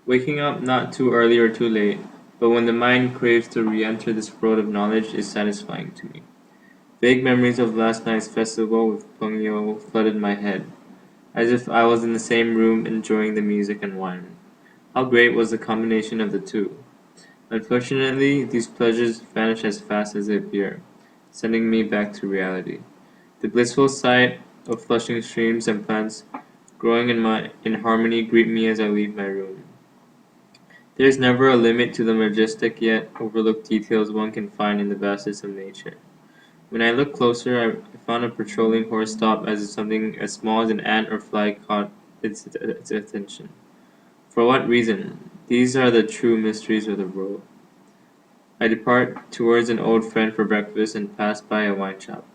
Waking up not too early or too late, but when the mind craves to re-enter this world of knowledge is satisfying to me. Vague memories of last night's festival with Pengyo flooded my head, as if I was in the same room enjoying the music and wine. How great was the combination of the two! Unfortunately, these pleasures vanish as fast as they appear, sending me back to reality. The blissful sight of flushing streams and plants growing in harmony greet me as I leave my room. There is never a limit to the majestic yet overlooked details one can find in the vastness of nature. When I looked closer, I found a patrolling horse stop as if something as small as an ant or fly caught its attention. For what reason? These are the true mysteries of the world. I depart towards an old friend for breakfast and pass by a wine shop.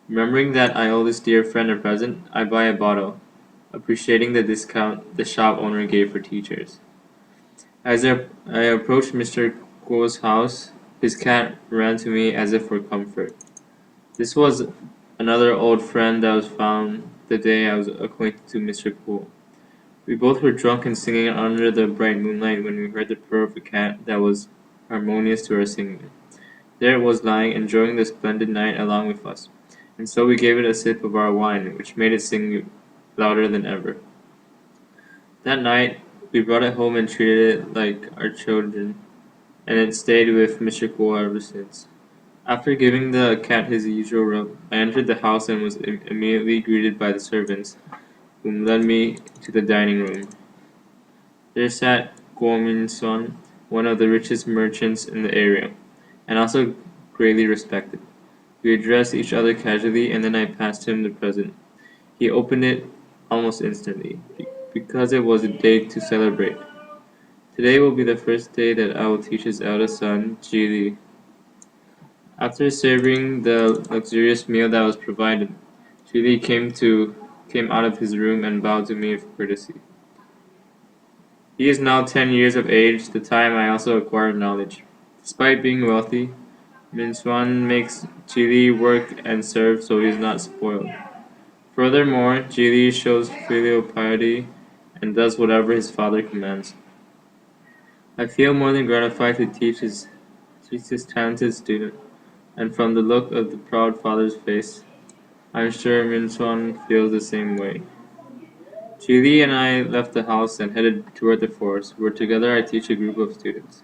Remembering that I owe this dear friend a present, I buy a bottle, appreciating the discount the shop owner gave for teachers. As I approached Mr. Kuo's house, his cat ran to me as if for comfort. This was another old friend that was found the day I was acquainted to Mr. Kuo. We both were drunk and singing under the bright moonlight when we heard the purr of a cat that was harmonious to our singing. There it was lying, enjoying the splendid night along with us, and so we gave it a sip of our wine, which made it sing louder than ever. That night, we brought it home and treated it like our children, and it stayed with Mr. Kuo ever since. After giving the cat his usual rub, I entered the house and was immediately greeted by the servants, whom led me to the dining room. There sat Guo Min-sun, one of the richest merchants in the area, and also greatly respected. We addressed each other casually, and then I passed him the present. He opened it almost instantly, because it was a day to celebrate. Today will be the first day that I will teach his eldest son, Ji. After savoring the luxurious meal that was provided, Ji came out of his room and bowed to me with courtesy. He is now 10 years of age, the time I also acquired knowledge. Despite being wealthy, Min-swan makes Jili work and serve so he is not spoiled. Furthermore, Jili shows filial piety and does whatever his father commands. I feel more than gratified to teach this talented student, and from the look of the proud father's face, I'm sure Min-swan feels the same way. Jili and I left the house and headed toward the forest, where together I teach a group of students.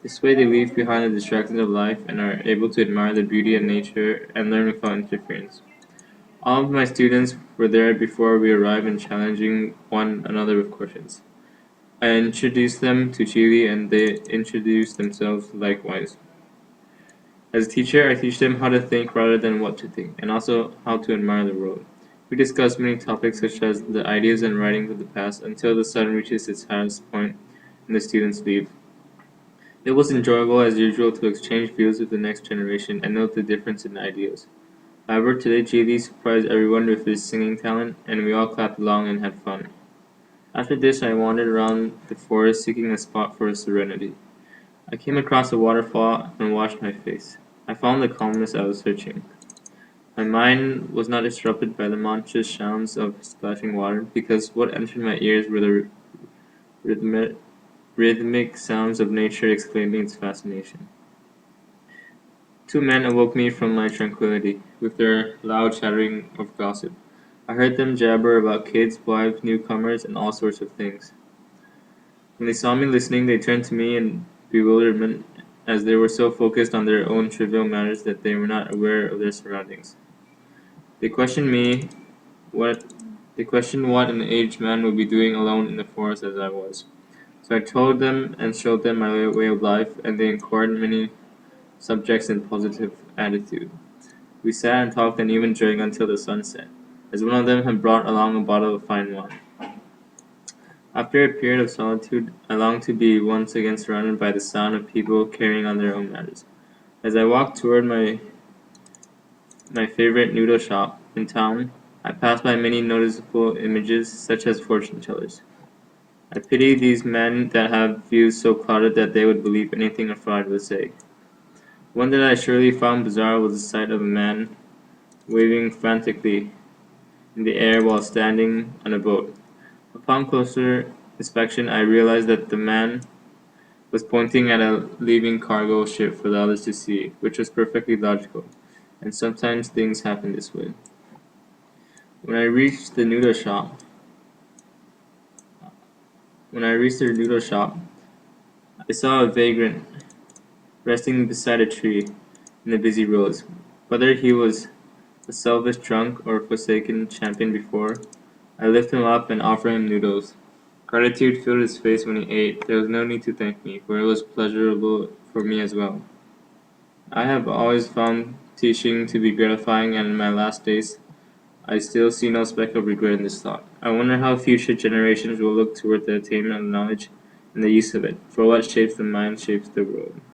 This way they leave behind the distractions of life and are able to admire the beauty of nature and learn without interference. All of my students were there before we arrived and challenging one another with questions. I introduced them to Chile and they introduced themselves likewise. As a teacher, I teach them how to think rather than what to think, and also how to admire the world. We discuss many topics such as the ideas and writings of the past until the sun reaches its highest point and the students leave. It was enjoyable as usual to exchange views with the next generation and note the difference in ideas. However, today JD surprised everyone with his singing talent, and we all clapped along and had fun. After this, I wandered around the forest seeking a spot for serenity. I came across a waterfall and washed my face. I found the calmness I was searching. My mind was not disrupted by the monstrous sounds of splashing water, because what entered my ears were the rhythmic, rhythmic sounds of nature exclaiming its fascination. Two men awoke me from my tranquillity, with their loud chattering of gossip. I heard them jabber about kids, wives, newcomers, and all sorts of things. When they saw me listening, they turned to me in bewilderment, as they were so focused on their own trivial matters that they were not aware of their surroundings. They questioned me what they questioned what an aged man would be doing alone in the forest as I was. So I told them and showed them my way of life, and they inquired many subjects in positive attitude. We sat and talked and even drank until the sun set, as one of them had brought along a bottle of fine wine. After a period of solitude, I longed to be once again surrounded by the sound of people carrying on their own matters. As I walked toward my favorite noodle shop in town, I passed by many noticeable images, such as fortune tellers. I pity these men that have views so clouded that they would believe anything a fraud would say. One that I surely found bizarre was the sight of a man waving frantically in the air while standing on a boat. Upon closer inspection, I realized that the man was pointing at a leaving cargo ship for the others to see, which was perfectly logical, and sometimes things happen this way. When I reached the noodle shop, I saw a vagrant resting beside a tree in the busy roads. Whether he was a selfish drunk or a forsaken champion before, I lifted him up and offered him noodles. Gratitude filled his face when he ate. There was no need to thank me, for it was pleasurable for me as well. I have always found teaching to be gratifying, and in my last days, I still see no speck of regret in this thought. I wonder how future generations will look toward the attainment of knowledge and the use of it, for what shapes the mind shapes the world.